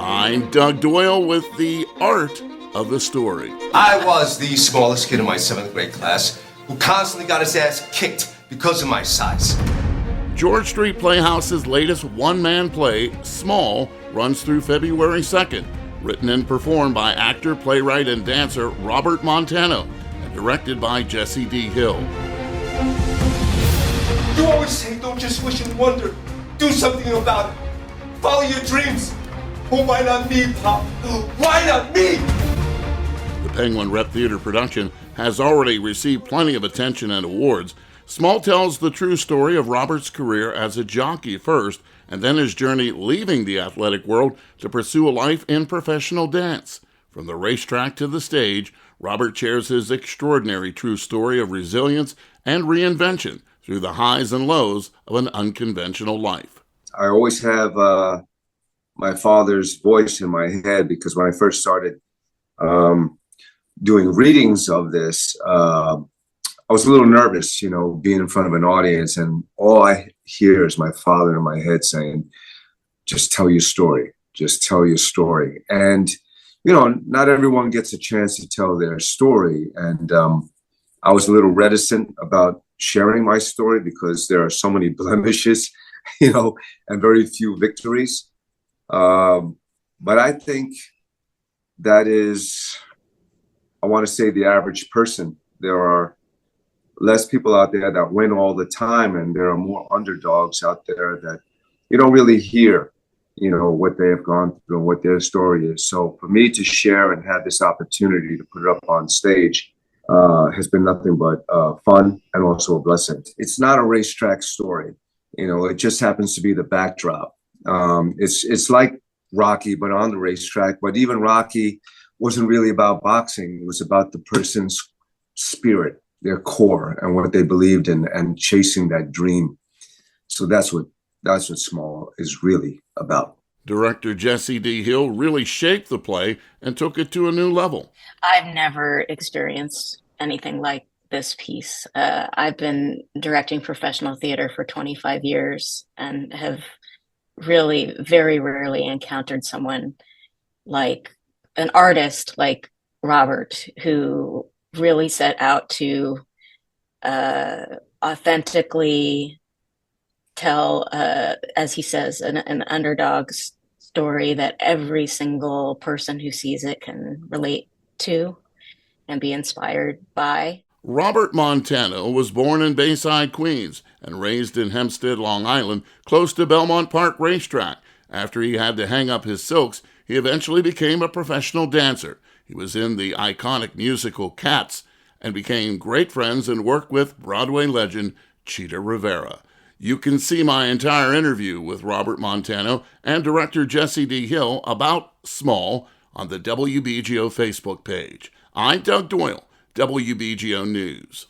I'm Doug Doyle with the art of the story. I was the smallest kid in my 7th grade class who constantly got his ass kicked because of my size. George Street Playhouse's latest one-man play, Small, runs through February 2nd. Written and performed by actor, playwright, and dancer Robert Montano, and directed by Jessi D. Hill. You always say, don't just wish and wonder. Do something about it. Follow your dreams. Oh, why not me, Pop? Why not me? The Penguin Rep Theater production has already received plenty of attention and awards. Small tells the true story of Robert's career as a jockey first, and then his journey leaving the athletic world to pursue a life in professional dance. From the racetrack to the stage, Robert shares his extraordinary true story of resilience and reinvention through the highs and lows of an unconventional life. I always have my father's voice in my head, because when I first started doing readings of this, I was a little nervous, being in front of an audience, and all I hear is my father in my head saying, just tell your story, just tell your story. And, not everyone gets a chance to tell their story. And I was a little reticent about sharing my story because there are so many blemishes, and very few victories. But I think that is, I want to say, the average person. There are less people out there that win all the time, and there are more underdogs out there that you don't really hear, what they have gone through and what their story is. So for me to share and have this opportunity to put it up on stage has been nothing but fun and also a blessing. It's not a racetrack story, it just happens to be the backdrop. It's like Rocky, but on the racetrack. But even Rocky wasn't really about boxing. It was about the person's spirit, their core, and what they believed in, and chasing that dream. So that's what Small is really about. Director Jessi D. Hill really shaped the play and took it to a new level. I've never experienced anything like this piece. I've been directing professional theater for 25 years and have really very rarely encountered someone like an artist like Robert, who really set out to authentically tell, as he says, an underdog's story that every single person who sees it can relate to and be inspired by. Robert Montano was born in Bayside, Queens, and raised in Hempstead, Long Island, close to Belmont Park Racetrack. After he had to hang up his silks, he eventually became a professional dancer. He was in the iconic musical Cats and became great friends and worked with Broadway legend Cheetah Rivera. You can see my entire interview with Robert Montano and director Jessi D. Hill about Small on the WBGO Facebook page. I'm Doug Doyle, WBGO News.